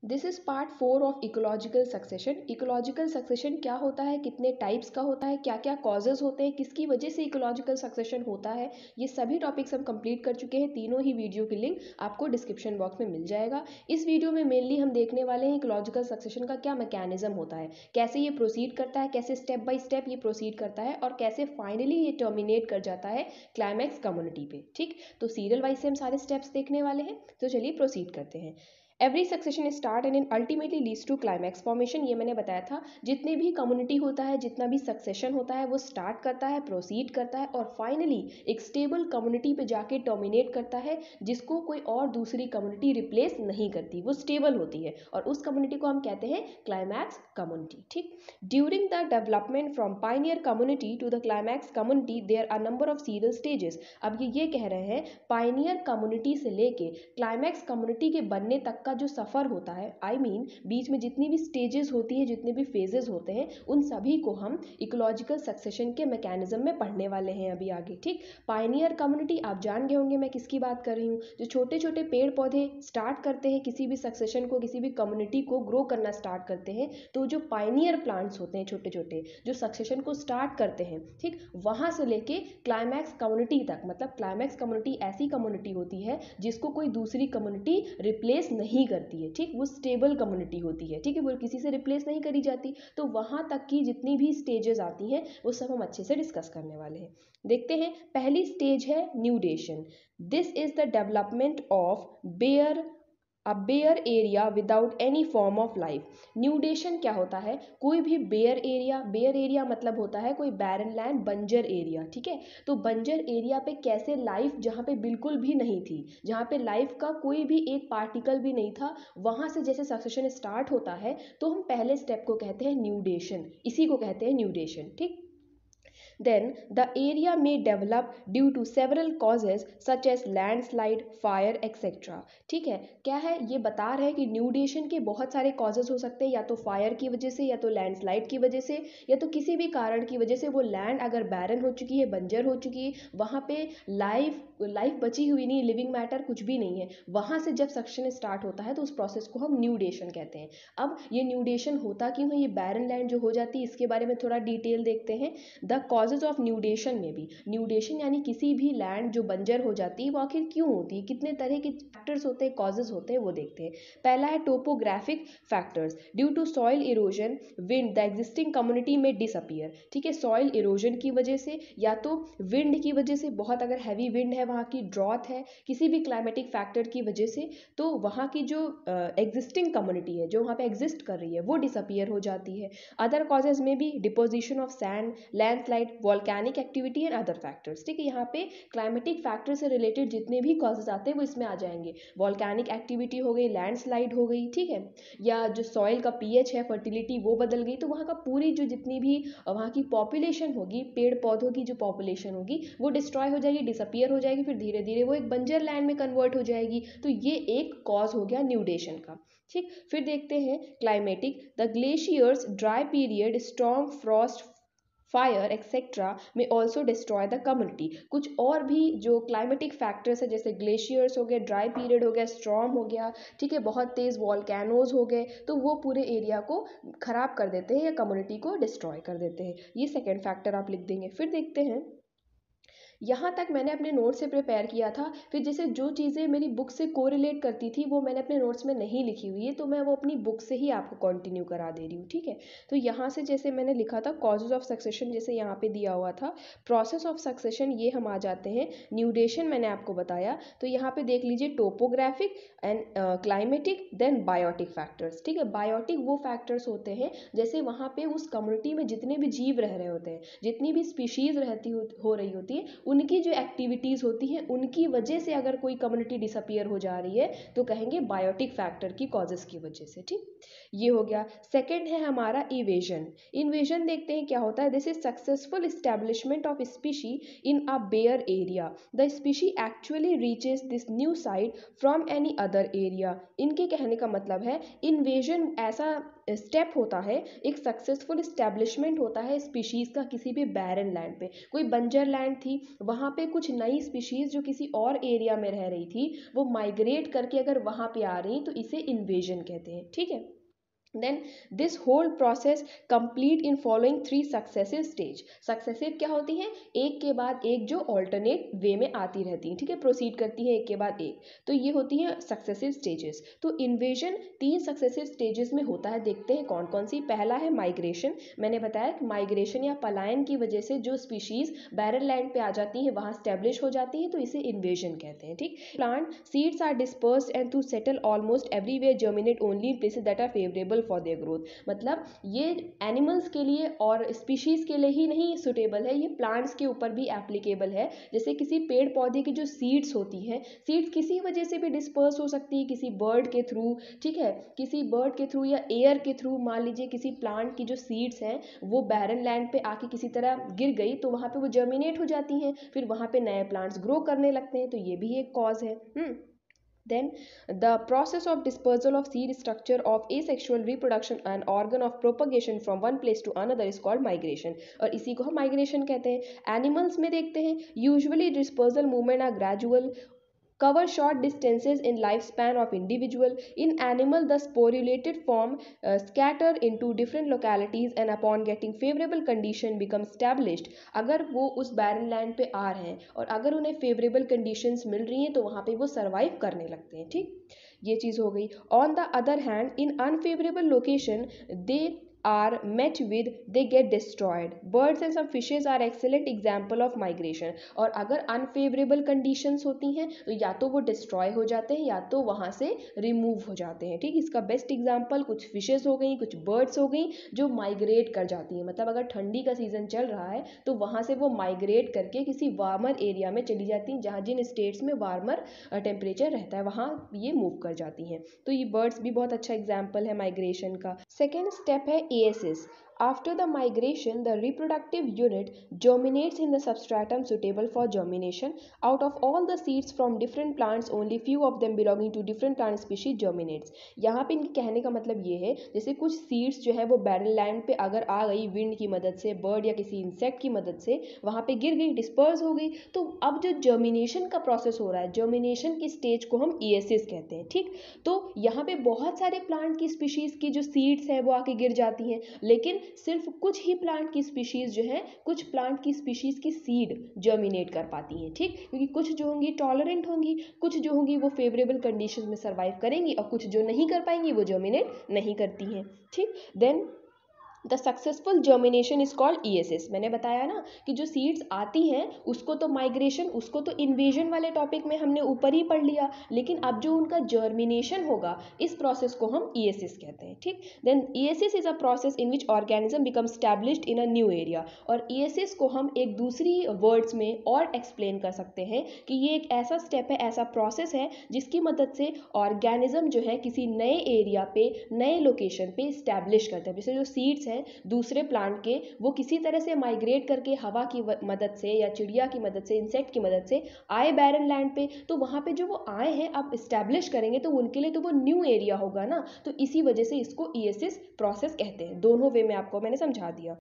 This is part 4 of ecological succession. Ecological succession क्या होता है, कितने टाइप्स का होता है, क्या क्या कॉजेज होते हैं, किसकी वजह से इकोलॉजिकल सक्सेशन होता है, ये सभी टॉपिक्स हम कंप्लीट कर चुके हैं। तीनों ही वीडियो की लिंक आपको डिस्क्रिप्शन बॉक्स में मिल जाएगा। इस वीडियो में मेनली हम देखने वाले हैं इकोलॉजिकल सक्सेशन का क्या मैकेनिज्म होता है, कैसे ये प्रोसीड करता है, कैसे स्टेप बाय स्टेप ये प्रोसीड करता है और कैसे फाइनली ये टर्मिनेट कर जाता है क्लाइमैक्स कम्युनिटी पे। ठीक, तो सीरियल वाइज से हम सारे स्टेप्स देखने वाले हैं, तो चलिए प्रोसीड करते हैं। Every succession start and ultimately leads to climax formation. ये मैंने बताया था, जितने भी कम्युनिटी होता है, जितना भी सक्सेशन होता है, वो स्टार्ट करता है, प्रोसीड करता है और फाइनली एक स्टेबल कम्युनिटी पे जाके टर्मिनेट करता है, जिसको कोई और दूसरी कम्युनिटी रिप्लेस नहीं करती, वो स्टेबल होती है और उस कम्युनिटी को हम कहते हैं क्लाइमैक्स कम्युनिटी। ठीक, during the development from pioneer community to the climax community there are number of serial stages. अब ये कह रहे हैं पाइनियर कम्युनिटी से लेके क्लाइमैक्स कम्युनिटी के बनने तक का जो सफ़र होता है, बीच में जितनी भी स्टेजेस होती है, जितने भी फेजेस होते हैं, उन सभी को हम इकोलॉजिकल सक्सेशन के मैकेनिज्म में पढ़ने वाले हैं अभी आगे। ठीक, पायनियर कम्युनिटी आप जान गए होंगे मैं किसकी बात कर रही हूँ। जो छोटे छोटे पेड़ पौधे स्टार्ट करते हैं किसी भी सक्सेशन को, किसी भी कम्युनिटी को ग्रो करना स्टार्ट करते हैं, तो जो पायनियर प्लांट्स होते हैं, छोटे छोटे जो सक्सेशन को स्टार्ट करते हैं, ठीक, वहां से लेके क्लाइमैक्स कम्युनिटी तक, मतलब क्लाइमैक्स कम्युनिटी ऐसी कम्युनिटी होती है जिसको कोई दूसरी कम्युनिटी रिप्लेस नहीं करती है। ठीक, वो स्टेबल कम्युनिटी होती है। ठीक है, वो किसी से रिप्लेस नहीं करी जाती। तो वहां तक की जितनी भी स्टेजेस आती हैं वो सब हम अच्छे से डिस्कस करने वाले हैं। देखते हैं, पहली स्टेज है nudation. This is the development of bare a bare area without any form of life. Nudation क्या होता है, कोई भी बेयर एरिया मतलब होता है कोई बैरन लैंड, बंजर एरिया। ठीक है, तो बंजर एरिया पे कैसे लाइफ, जहाँ पे बिल्कुल भी नहीं थी, जहाँ पे लाइफ का कोई भी एक पार्टिकल भी नहीं था, वहाँ से जैसे सक्सेशन स्टार्ट होता है तो हम पहले स्टेप को कहते हैं न्यूडेशन, इसी को कहते हैं न्यूडेशन। ठीक, then the area may develop due to several causes such as landslide, fire, etc. ठीक है, क्या है ये बता रहे हैं कि न्यूडेशन के बहुत सारे कॉजेज हो सकते हैं, या तो फायर की वजह से, या तो लैंडस्लाइड की वजह से, या तो किसी भी कारण की वजह से वो लैंड अगर बैरन हो चुकी है, बंजर हो चुकी है, वहाँ पे लाइफ बची हुई नहीं, लिविंग मैटर कुछ भी नहीं है, वहाँ से जब सक्सेशन स्टार्ट होता है तो उस प्रोसेस को हम न्यूडेशन कहते हैं। अब ये न्यूडेशन होता क्यों है, ये बैरन लैंड जो हो जाती है, इसके बारे में थोड़ा डिटेल देखते हैं। द कॉजेज ऑफ न्यूडेशन में भी, न्यूडेशन यानी किसी भी लैंड जो बंजर हो जाती है वो आखिर क्यों होती है, कितने तरह के फैक्टर्स होते हैं, कॉजेज होते हैं, वो देखते हैं। पहला है topographic factors. Due to soil erosion wind the existing community में डिसअपियर। ठीक है, सॉइल इरोजन की वजह से या तो विंड की वजह से, बहुत अगर हैवी विंड है, वहाँ की ड्रॉथ है, किसी भी क्लाइमेटिक फैक्टर की वजह से, तो वहाँ की जो एग्जिस्टिंग कम्युनिटी है, जो वहाँ पे एग्जिस्ट कर रही है, वो डिसअपियर हो जाती है। अदर कॉजेज में भी deposition of sand, landslide, volcanic activity and other factors. ठीक है, यहाँ पे क्लाइमेटिक फैक्टर से रिलेटेड जितने भी कॉजेज आते हैं वो इसमें आ जाएंगे। वॉल्केनिक एक्टिविटी हो गई, लैंडस्लाइड हो गई, ठीक है, या जो सॉइल का पीएच है, फर्टिलिटी वो बदल गई, तो वहाँ का पूरी जो जितनी भी वहाँ की पॉपुलेशन होगी, पेड़ पौधों की जो पॉपुलेशन होगी वो डिस्ट्रॉय हो जाएगी, डिसअपियर हो जाएगी, फिर धीरे धीरे वो एक बंजर लैंड में कन्वर्ट हो जाएगी। तो ये एक कॉज हो गया न्यूडेशन का। ठीक, फिर देखते हैं climatic. The glaciers dry period, storm, Frost, fire etcetera में ऑल्सो डिस्ट्रॉय द कम्युनिटी। कुछ और भी जो क्लाइमेटिक फैक्टर्स है, जैसे ग्लेशियर्स हो गए, ड्राई पीरियड हो गया, स्टॉर्म हो गया, ठीक है, बहुत तेज़ वॉल्केनोज हो गए, तो वो पूरे एरिया को खराब कर देते हैं या कम्युनिटी को डिस्ट्रॉय कर देते हैं। ये सेकेंड फैक्टर आप लिख देंगे। फिर देखते हैं, यहाँ तक मैंने अपने नोट्स से प्रिपेयर किया था, फिर जैसे जो चीज़ें मेरी बुक से कोरिलेट करती थी वो मैंने अपने नोट्स में नहीं लिखी हुई है, तो मैं वो अपनी बुक से ही आपको कंटिन्यू करा दे रही हूँ। ठीक है, तो यहाँ से जैसे मैंने लिखा था कॉजेज ऑफ सक्सेशन, जैसे यहाँ पे दिया हुआ था प्रोसेस ऑफ सक्सेशन, ये हम आ जाते हैं। न्यूडेशन मैंने आपको बताया, तो यहाँ पे देख लीजिए topographic and climatic, then biotic factors. ठीक है, बायोटिक वो फैक्टर्स होते हैं जैसे वहाँ पे उस कम्युनिटी में जितने भी जीव रह रहे होते हैं, जितनी भी स्पीशीज हो रही होती है, उनकी जो एक्टिविटीज़ होती हैं उनकी वजह से अगर कोई कम्युनिटी डिसअपियर हो जा रही है तो कहेंगे बायोटिक फैक्टर की कॉजेस की वजह से। ठीक, ये हो गया। सेकंड है हमारा इवेजन। इन्वेजन देखते हैं क्या होता है। This is successful establishment of species in a bare area. The species actually reaches this new site from any other area. इनके कहने का मतलब है इन्वेजन ऐसा स्टेप होता है, एक सक्सेसफुल इस्टेब्लिशमेंट होता है स्पीशीज़ का किसी भी बैरन लैंड पे। कोई बंजर लैंड थी, वहाँ पे कुछ नई स्पीशीज़ जो किसी और एरिया में रह रही थी वो माइग्रेट करके अगर वहाँ पे आ रही तो इसे इन्वेजन कहते हैं, ठीक है। Then this whole process complete in following 3 successive stage। Successive क्या होती हैं? एक के बाद एक जो ऑल्टरनेट वे में आती रहती हैं, ठीक है, प्रोसीड करती है एक के बाद एक, तो ये होती हैं सक्सेसिव स्टेजेस। तो इन्वेजन 3 सक्सेसिव स्टेजेस में होता है, देखते हैं कौन कौन सी। पहला है माइग्रेशन। मैंने बताया कि माइग्रेशन या पलायन की वजह से जो स्पीशीज बैरन लैंड पे आ जाती हैं, वहाँ स्टैब्लिश हो जाती है, तो इसे इन्वेजन कहते हैं, ठीक। Plant seeds are dispersed and to settle almost everywhere germinate only in places that are favourable for their growth. मतलब ये एनिमल्स के लिए और स्पीशीज के लिए ही नहीं सुटेबल है, ये प्लांट्स के ऊपर भी एप्लीकेबल है। जैसे किसी पेड़ पौधे की जो सीड्स होती हैं, सीड्स किसी वजह से भी डिस्पर्स हो सकती है, किसी बर्ड के थ्रू, ठीक है, किसी बर्ड के थ्रू या एयर के थ्रू। मान लीजिए किसी प्लांट की जो सीड्स हैं वो बैरन लैंड पे आके किसी तरह गिर गई, तो वहाँ पे वो जर्मिनेट हो जाती हैं, फिर वहाँ पे नए प्लांट्स ग्रो करने लगते हैं, तो ये भी एक कॉज है। Then the process of dispersal of seed structure of asexual reproduction and organ of propagation from one place to another is called migration। और इसी को हम migration कहते हैं। Animals में देखते हैं usually dispersal movement are gradual, cover short distances in lifespan of individual। In animal the sporulated form scatter into different localities and upon getting favorable condition become established। अगर वो उस barren land पे आ रहे हैं और अगर उन्हें favorable conditions मिल रही हैं तो वहाँ पे वो survive करने लगते हैं, ठीक। ये चीज़ हो गई। On the other hand in unfavorable location they are met with they get destroyed। birds and some fishes are excellent example of migration। और अगर unfavorable conditions होती हैं तो या तो वो destroy हो जाते हैं या तो वहाँ से remove हो जाते हैं, ठीक। इसका best example कुछ fishes हो गई, कुछ birds हो गई जो migrate कर जाती हैं। मतलब अगर ठंडी का सीजन चल रहा है तो वहाँ से वो migrate करके किसी वार्मर एरिया में चली जाती हैं, जहाँ जिन स्टेट्स में वार्मर टेम्परेचर रहता है वहाँ ये मूव कर जाती हैं। तो ये बर्ड्स भी बहुत अच्छा एग्जाम्पल है माइग्रेशन का। सेकेंड स्टेप है एएसिस। After the migration, the reproductive unit germinates in the substratum suitable for germination। Out of all the seeds from different plants, only few of them belonging to different plant species germinates। यहाँ पे इनके कहने का मतलब ये है, जैसे कुछ सीड्स जो है वो बैरन लैंड पे अगर आ गई विंड की मदद से, बर्ड या किसी इंसेक्ट की मदद से वहाँ पे गिर गई, डिस्पर्स हो गई, तो अब जो जर्मिनेशन का प्रोसेस हो रहा है, जर्मिनेशन की स्टेज को हम ईएसएस कहते हैं, ठीक। तो यहाँ पे बहुत सारे प्लांट की स्पीशीज की जो सीड्स है वो आके गिर जाती हैं, लेकिन सिर्फ कुछ ही प्लांट की स्पीशीज जो है, कुछ प्लांट की स्पीशीज की सीड जर्मिनेट कर पाती हैं, ठीक। क्योंकि कुछ जो होंगी टॉलरेंट होंगी, कुछ जो होंगी वो फेवरेबल कंडीशंस में सर्वाइव करेंगी और कुछ जो नहीं कर पाएंगी वो जर्मिनेट नहीं करती हैं, ठीक। Then the successful germination is called ecesis. मैंने बताया ना कि जो सीड्स आती हैं उसको तो माइग्रेशन, उसको तो इन्वेजन वाले टॉपिक में हमने ऊपर ही पढ़ लिया, लेकिन अब जो उनका जर्मिनेशन होगा इस प्रोसेस को हम ईएसएस कहते हैं, ठीक। Then ecesis is a process in which organism become established in a new area. और ईएसएस को हम एक दूसरी वर्ड्स में और एक्सप्लेन कर सकते हैं कि ये एक ऐसा स्टेप है, ऐसा प्रोसेस है जिसकी मदद से ऑर्गेनिज्म जो है किसी नए एरिया पे, नए लोकेशन पे स्टैब्लिश करते हैं। जैसे जो सीड्स दूसरे प्लांट के, वो किसी तरह से माइग्रेट करके हवा की मदद से या चिड़िया की मदद से, इंसेक्ट की मदद से आए बैरन लैंड पे, तो वहाँ पे जो वो आए हैं अब इस्टेब्लिश करेंगे तो उनके लिए तो वो न्यू एरिया होगा ना, तो इसी वजह से इसको ईएसएस प्रोसेस कहते हैं। दोनों वे में आपको मैंने समझा दिया।